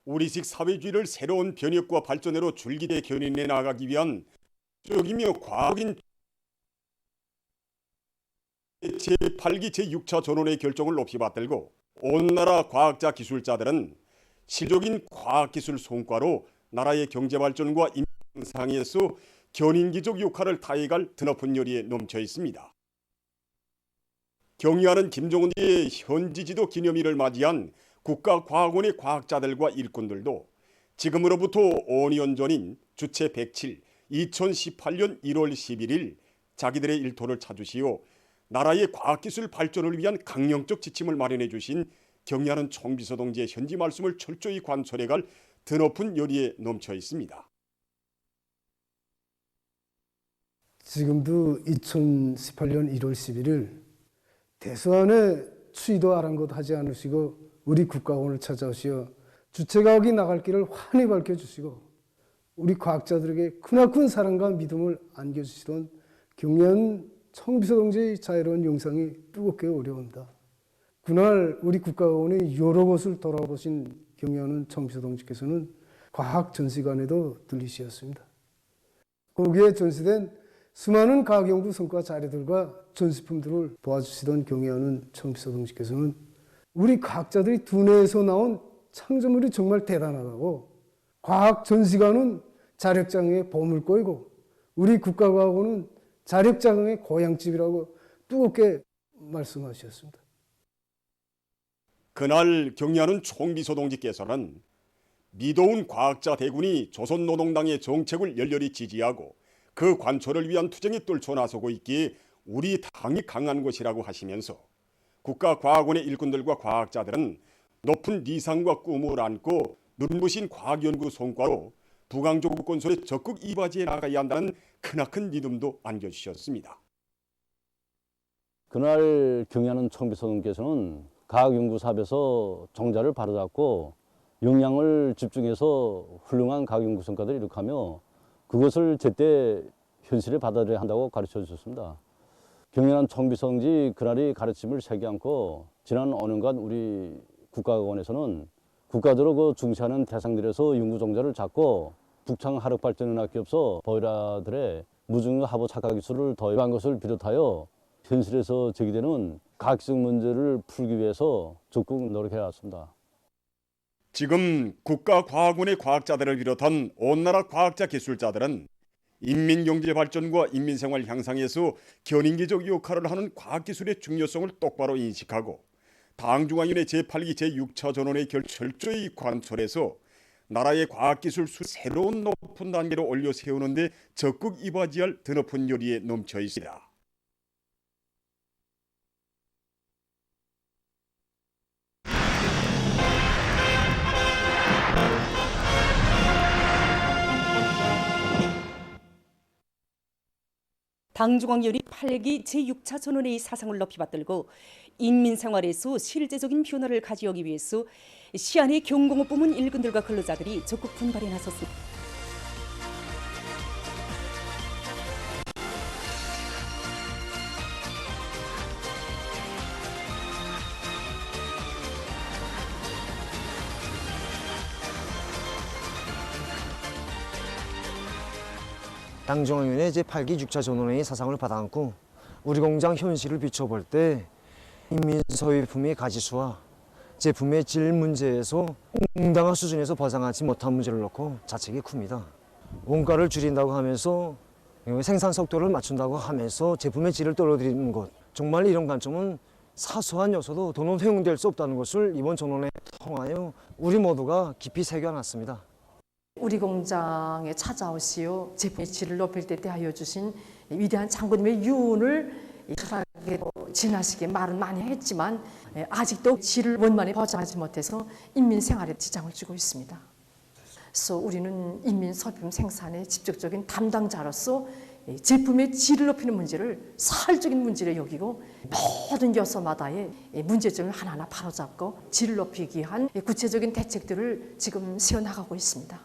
우리식 사회주의를 새로운 변혁과 발전으로 줄기게 견인해 나가기 위한 적이며 과학인 제8기 제6차 전원의 결정을 높이 받들고 온 나라 과학자 기술자들은 실적인 과학기술 성과로 나라의 경제발전과 인상에서 견인기적 역할을 다해갈 드높은 열의에 넘쳐 있습니다. 경의하는 김정은의 현지지도 기념일을 맞이한 국가과학원의 과학자들과 일꾼들도 지금으로부터 5년 전인 주체 107 2018년 1월 11일 자기들의 일터를 찾으시어 나라의 과학기술 발전을 위한 강령적 지침을 마련해 주신 경의하는 총비서 동지의 현지 말씀을 철저히 관철해갈 드높은 열의에 넘쳐 있습니다. 지금도 2018년 1월 11일 대수안에 추이도 아랑곳하지 않으시고 우리 국가원을 찾아오시어 주체과학이 나갈 길을 환히 밝혀주시고 우리 과학자들에게 크나큰 사랑과 믿음을 안겨주시던 경의하는 총비서 동지의 자애로운 영상이 뜨겁게 어려운다. 그날 우리 국가원의 여러 곳을 돌아보신 경의하는 총비서 동지께서는 과학 전시관에도 들리셨습니다. 거기에 전시된 수많은 과학연구 성과 자료들과 전시품들을 도와주시던 경의하는 총비서 동지께서는 우리 과학자들이 두뇌에서 나온 창조물이 정말 대단하다고, 과학 전시관은 자력장애의 보물고이고 우리 국가과학원은 자력장애의 고향집이라고 뜨겁게 말씀하셨습니다. 그날 경의하는 총비서 동지께서는 미도운 과학자 대군이 조선노동당의 정책을 열렬히 지지하고 그 관철을 위한 투쟁에 떨쳐나서고 있기에 우리 당이 강한 것이라고 하시면서 국가과학원의 일꾼들과 과학자들은 높은理想과 꿈을 안고 눈부신 과학연구 성과로 부강조국 건설에 적극 이바지해 나가야 한다는 크나큰 믿음도 안겨주셨습니다. 그날 경의하는 총비서님께서는 과학연구사업에서 정자를 바로잡고 역량을 집중해서 훌륭한 과학연구 성과들을 이룩하며 그것을 제때 현실에 받아들여야 한다고 가르쳐 주셨습니다. 경의하는 총비서님이 그날의 가르침을 새겨 안고 지난 5년간 우리 국가과학원에서는 국가적으로 중시하는 대상들에서 연구종자를 잡고 북창 화력발전연합기업소 보일러들의 무중력 하부 착화기술을 도입한 것을 비롯하여 현실에서 제기되는 과학적 문제를 풀기 위해서 적극 노력해 왔습니다. 지금 국가과학원의 과학자들을 비롯한 온 나라 과학자 기술자들은 인민경제발전과 인민생활 향상에서 견인기적 역할을 하는 과학기술의 중요성을 똑바로 인식하고 당중앙위원회 제8기 제6차 전원의 철저히 관철해서 나라의 과학기술 새로운 높은 단계로 올려 세우는 데 적극 이바지할 드높은 열의에 넘쳐 있습니다. 당중앙위원회 8기 제6차 전원회의 사상을 높이 받들고 인민생활에서 실제적인 변화를 가져오기 위해서 시안의 경공업 부문 일꾼들과 근로자들이 적극 분발해 나섰습니다. 당중앙위원회 제8기 6차 전원회의 사상을 받아안고 우리 공장 현실을 비춰볼 때 인민소유품의 가지수와 제품의 질 문제에서 응당한 수준에서 벗어나지 못한 문제를 놓고 자책이 큽니다. 원가를 줄인다고 하면서 생산 속도를 맞춘다고 하면서 제품의 질을 떨어뜨리는 것, 정말 이런 관점은 사소한 요소도 더는 회용될 수 없다는 것을 이번 전원회에 통하여 우리 모두가 깊이 새겨놨습니다. 우리 공장에 찾아오시어 제품의 질을 높일 때 대하여 주신 위대한 장군님의 유언을 지나시게 말은 많이 했지만 아직도 질을 원만히 보장하지 못해서 인민 생활에 지장을 주고 있습니다. 그래서 우리는 인민 소비품 생산의 직접적인 담당자로서 제품의 질을 높이는 문제를 사활적인 문제로 여기고 모든 요소마다의 문제점을 하나하나 바로잡고 질을 높이기 위한 구체적인 대책들을 지금 세워나가고 있습니다.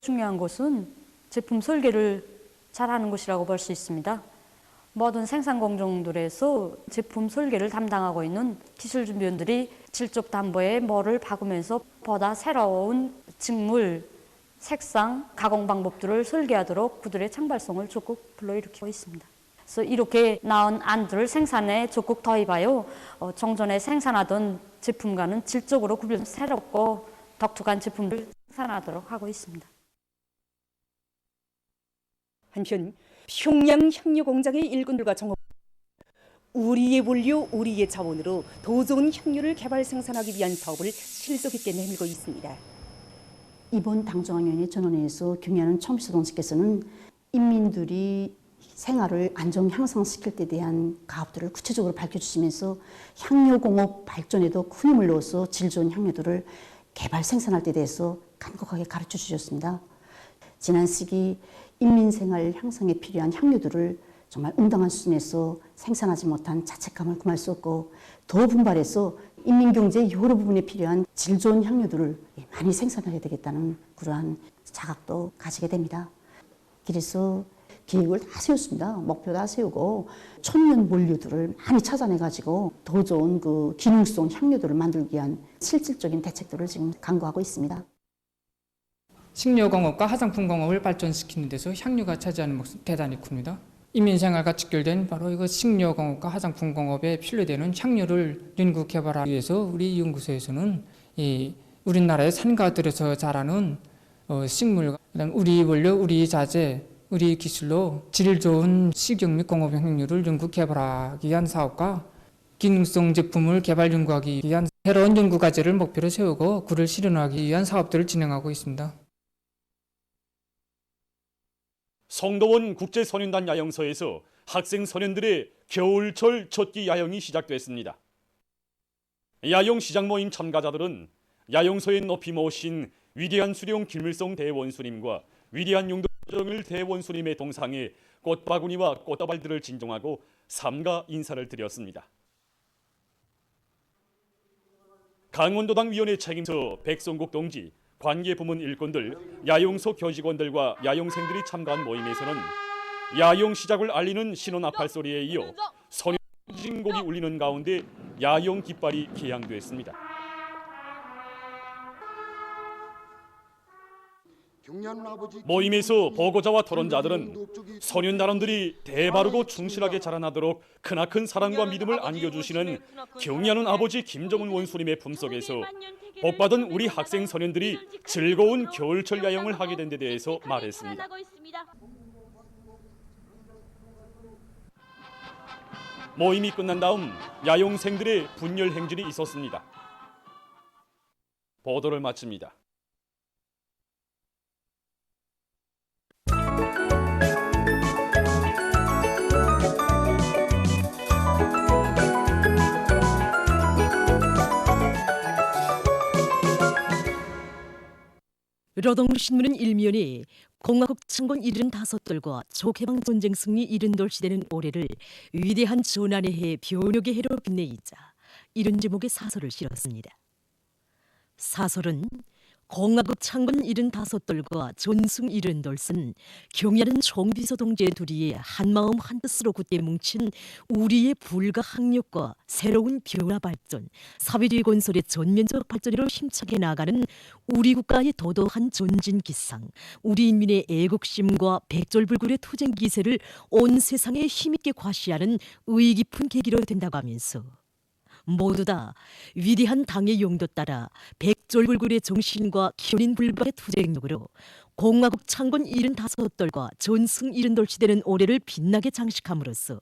중요한 것은 제품 설계를 잘하는 것이라고 볼 수 있습니다. 모든 생산 공정들에서 제품 설계를 담당하고 있는 기술준비원들이 질적 담보에 뭐를 박으면서 보다 새로운 직물, 색상, 가공 방법들을 설계하도록 그들의 창발성을 적극 불러일으키고 있습니다. 그래서 이렇게 나온 안들을 생산에 적극 도입하여 종전에 생산하던 제품과는 질적으로 구별 새롭고 독특한 제품을 생산하도록 하고 있습니다. 한편 평양 향료 공장의 일꾼들과 정업 우리의 원료, 우리의 자원으로 더 좋은 향료를 개발 생산하기 위한 사업을 실속 있게 내밀고 있습니다. 이번 당정위원회 전원회에서 경의하는 총비서 동지께서는 인민들이 생활을 안정 향상시킬 때 대한 가업들을 구체적으로 밝혀주시면서 향료공업 발전에도 큰 힘을 넣어서 질 좋은 향료들을 개발 생산할 때 대해서 간곡하게 가르쳐 주셨습니다. 지난 시기 인민생활 향상에 필요한 향료들을 정말 응당한 수준에서 생산하지 못한 자책감을 금할 수 없고 더 분발해서 인민경제의 여러 부분에 필요한 질 좋은 향료들을 많이 생산해야 되겠다는 그러한 자각도 가지게 됩니다. 그래서 계획을 다 세웠습니다. 목표 다 세우고 천연 원료들을 많이 찾아내가지고 더 좋은 그 기능성 향료들을 만들기 위한 실질적인 대책들을 지금 강구하고 있습니다. 식료공업과 화장품공업을 발전시키는 데서 향료가 차지하는 몫은 대단히 큽니다. 인민생활과 직결된 바로 이거 식료공업과 화장품공업에 필요되는 향료를 연구 개발하기 위해서 우리 연구소에서는 우리나라의 산가들에서 자라는 식물, 그다음 우리 원료, 우리 자재, 우리 기술로 질 좋은 식용 및 공업 향료를 연구 개발하기 위한 사업과 기능성 제품을 개발 연구하기 위한 새로운 연구 과제를 목표로 세우고 그를 실현하기 위한 사업들을 진행하고 있습니다. 성도원 국제선연단 야영소에서 학생 선연들의 겨울철 젖기 야영이 시작됐습니다. 야영 시작 모임 참가자들은 야영소에 높이 모신 위대한 수령 김일성 대원수님과 위대한 용도정일 대원수님의 동상에 꽃바구니와 꽃다발들을 진정하고 삼가 인사를 드렸습니다. 강원도당 위원회 책임서 백성국 동지, 관계부문 일꾼들, 야영소 교직원들과 야영생들이 참가한 모임에서는 야영 시작을 알리는 신호 나팔 소리에 이어 선연진곡이 울리는 가운데 야영 깃발이 개양됐습니다. 모임에서 보고자와 토론자들은 선연단원들이 대바르고 충실하게 자라나도록 크나큰 사랑과 믿음을 안겨주시는 경의하는 아버지 김정은 원수님의 품속에서 복받은 우리 학생 선연들이 즐거운 겨울철 야영을 하게 된 데 대해서 말했습니다. 모임이 끝난 다음 야영생들의 분열 행진이 있었습니다. 보도를 마칩니다. 노동신문은 일면에 공화국 창건 75돌과 조개방 전쟁 승리 70돌 시대는 올해를 위대한 전환의 해 변혁의 해로 빛내이자 이런 제목의 사설을 실었습니다. 사설은 공화국 창건 75돌과 전승 70돌은 경의하는 총비서 동지의 둘이 한마음 한뜻으로 굳게 뭉친 우리의 불가항력과 새로운 변화 발전, 사회주의 건설의 전면적 발전으로 힘차게 나아가는 우리 국가의 도도한 전진 기상, 우리 인민의 애국심과 백졸불굴의 투쟁 기세를 온 세상에 힘있게 과시하는 의의 깊은 계기로 된다고 하면서 모두 다 위대한 당의 용도 따라 백졸불굴의 정신과 견인불박의 투쟁력으로 공화국 창건 75돌과 전승 70돌 시대는 올해를 빛나게 장식함으로써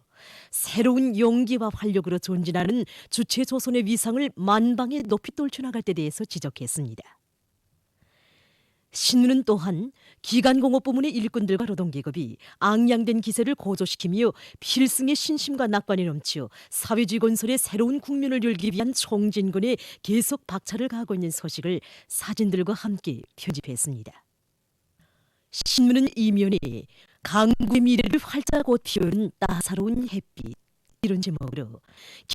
새로운 용기와 활력으로 전진하는 주체 조선의 위상을 만방에 높이 떨쳐나갈 때 대해서 지적했습니다. 신문은 또한 기간공업 부문의 일꾼들과 노동계급이 앙양된 기세를 고조시키며 필승의 신심과 낙관이 넘치어 사회주의 건설의 새로운 국면을 열기 위한 총진군에 계속 박차를 가하고 있는 소식을 사진들과 함께 편집했습니다. 신문은 이면에 강국의 미래를 활짝 꽃 피우는 따사로운 햇빛, 이런 제목으로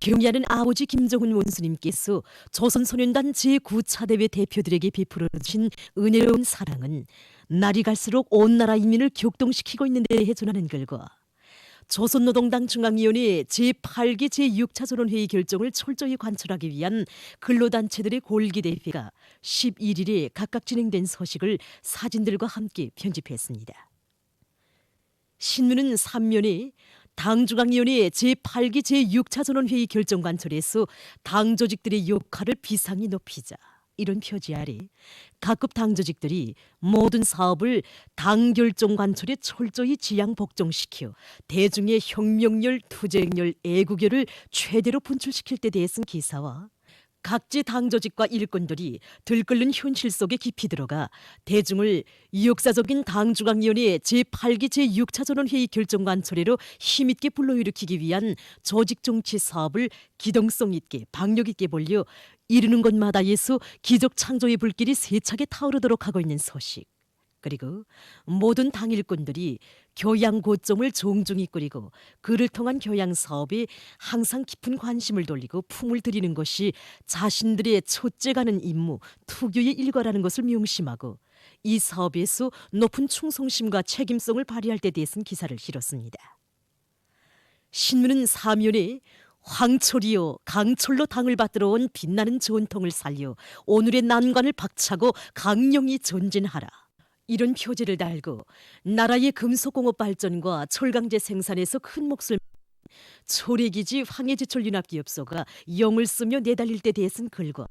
경의하는 아버지 김정은 원수님께서 조선소년단 제9차 대회 대표들에게 베풀어 주신 은혜로운 사랑은 날이 갈수록 온 나라 인민을 격동시키고 있는 데 전하는 글과 조선노동당 중앙위원회 제8기 제6차 전원회의 결정을 철저히 관철하기 위한 근로단체들의 골기대회가 11일에 각각 진행된 소식을 사진들과 함께 편집했습니다. 신문은 3면에 당중앙위원회 제8기 제6차 전원회의 결정 관철에서 당 조직들의 역할을 비상히 높이자 이런 표지 아래 각급 당 조직들이 모든 사업을 당 결정 관철에 철저히 지향 복종시켜 대중의 혁명열, 투쟁열, 애국열을 최대로 분출시킬 때 대해 쓴 기사와 각지 당 조직과 일꾼들이 들끓는 현실 속에 깊이 들어가 대중을 역사적인 당중앙위원회 제8기 제6차 전원회의 결정 관철회로 힘있게 불러일으키기 위한 조직 정치 사업을 기동성 있게 박력 있게 벌려 이르는 곳마다에서 기적 창조의 불길이 세차게 타오르도록 하고 있는 소식. 그리고 모든 당 일꾼들이 교양 고점을 종중히 꾸리고 그를 통한 교양 사업에 항상 깊은 관심을 돌리고 품을 들이는 것이 자신들의 첫째가는 임무, 투교의 일과라는 것을 명심하고 이 사업에서 높은 충성심과 책임성을 발휘할 때 대해선 기사를 실었습니다. 신문은 사면에 황철이요 강철로 당을 받들어 온 빛나는 전통을 살려 오늘의 난관을 박차고 강령히 전진하라. 이런 표지를 달고 나라의 금속공업 발전과 철강제 생산에서 큰 몫을 초래기지 황해제철윤합기업소가 영을 쓰며 내달릴 때 대해선 글과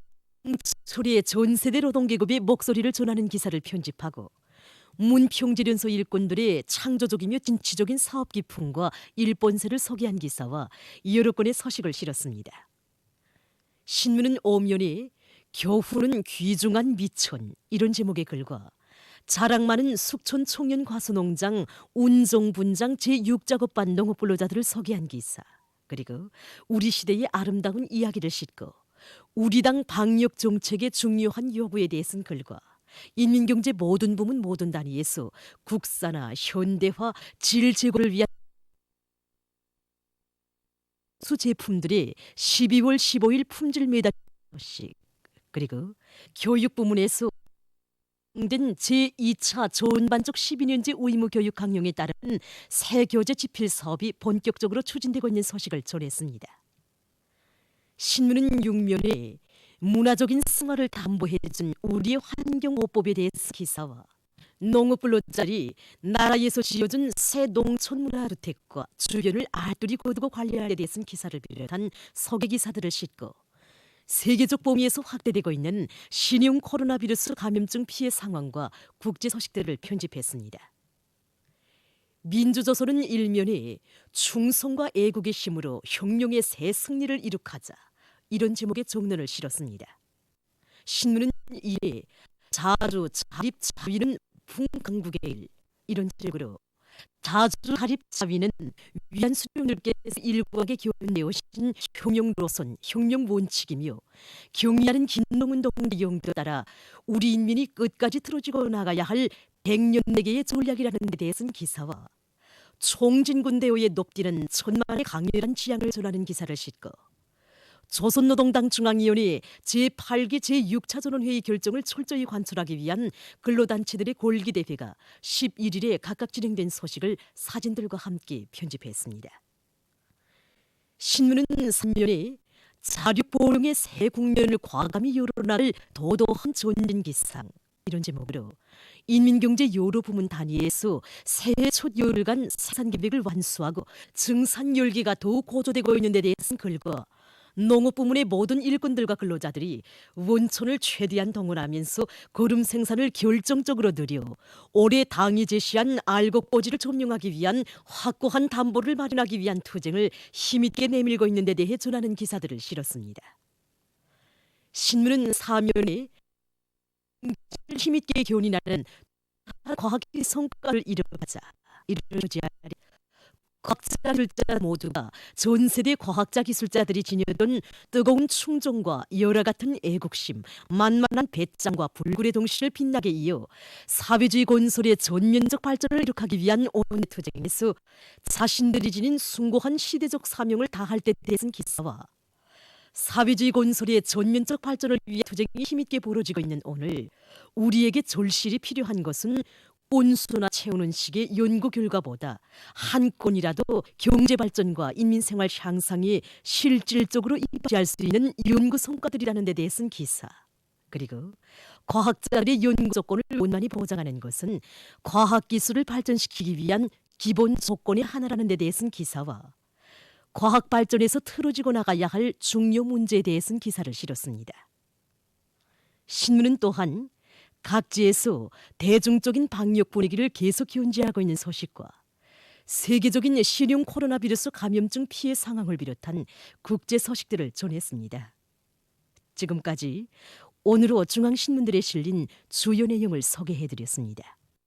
초래의 전세대 노동계급의 목소리를 전하는 기사를 편집하고 문평지련소 일꾼들의 창조적이며 진취적인 사업 기풍과 일본세를 소개한 기사와 여러 건의 서식을 실었습니다. 신문은 오면에 교훈은 귀중한 미천 이런 제목의 글과 자랑 많은 숙촌 청년 과수농장 운종분장 제6작업반 농업근로자들을 소개한 기사 그리고 우리 시대의 아름다운 이야기를 싣고 우리 당 방역 정책의 중요한 요구에 대해 쓴 글과 인민경제 모든 부문 모든 단위에서 국산화, 현대화, 질 제고를 위한 수 제품들의 12월 15일 품질 매달 소식 그리고 교육 부문에서 된 제2차 조은반적 12년제 의무 교육 강령에 따른 새 교재 집필 사업이 본격적으로 추진되고 있는 소식을 전했습니다. 신문은 6면에 문화적인 승화를 담보해준 우리의 환경보호법에 대해서 기사와 농업근로자들이 나라에서 지어준 새 농촌문화주택과 주변을 알뜰히 거두고 관리할 때 대해서 기사를 비롯한 소개기사들을 싣고 세계적 범위에서 확대되고 있는 신형 코로나 바이러스 감염증 피해 상황과 국제 소식들을 편집했습니다. 민주조선은 일면에 충성과 애국의 힘으로 혁명의 새 승리를 이룩하자 이런 제목의 정론을 실었습니다. 신문은 이에 자주 자립 자위는 풍강국의 일 이런 제목으로 자주 자립 자위는 위안 수령들께서 일국에게 교훈내오신 혁명로선 혁명 원칙이며 경의하는 긴농운동의 용도에 따라 우리 인민이 끝까지 틀어지고 나가야 할 100년내계의 전략이라는 데 대해서는 기사와 총진군 대우에 높디는 천만의 강렬한 지향을 전하는 기사를 싣고 조선노동당 중앙위원회 제8기 제6차 전원회의 결정을 철저히 관철하기 위한 근로단체들의 골기대회가 11일에 각각 진행된 소식을 사진들과 함께 편집했습니다. 신문은 3면에 자륙보령의 새 국면을 과감히 열어나를 도도한 전진기상 이런 제목으로 인민경제 여러 부문 단위에서 새해 첫 열흘간 생산계획을 완수하고 증산 열기가 더욱 고조되고 있는 데 대해서는 글과 농업부문의 모든 일꾼들과 근로자들이 원촌을 최대한 동원하면서 거름 생산을 결정적으로 늘려 올해 당이 제시한 알곡보지를 점령하기 위한 확고한 담보를 마련하기 위한 투쟁을 힘있게 내밀고 있는 데 대해 전하는 기사들을 실었습니다. 신문은 사면에 힘있게 견인하는 과학의 성과를 이뤄가자 이루어지야 과학자 기술자 모두가 전 세대 과학자 기술자들이 지녔던 뜨거운 충정과 열화 같은 애국심, 만만한 배짱과 불굴의 동시를 빛나게 이어 사회주의 건설의 전면적 발전을 이룩하기 위한 오늘 투쟁에서 자신들이 지닌 숭고한 시대적 사명을 다할 때 대해선 기사와 사회주의 건설의 전면적 발전을 위해 투쟁이 힘있게 벌어지고 있는 오늘 우리에게 절실히 필요한 것은 온수나 채우는 식의 연구 결과보다 한 건이라도 경제 발전과 인민 생활 향상에 실질적으로 이바지할 수 있는 연구 성과들이라는 데 대해 쓴 기사. 그리고 과학자들의 연구 조건을 원만히 보장하는 것은 과학기술을 발전시키기 위한 기본 조건의 하나라는 데 대해 쓴 기사와 과학 발전에서 틀어지고 나가야 할 중요 문제에 대해 쓴 기사를 실었습니다. 신문은 또한 각지에서 대중적인 방역 분위기를 계속 견지하고 있는 소식과 세계적인 신형 코로나 바이러스 감염증 피해 상황을 비롯한 국제 소식들을 전했습니다. 지금까지 오늘로 중앙신문들에 실린 주요 내용을 소개해드렸습니다.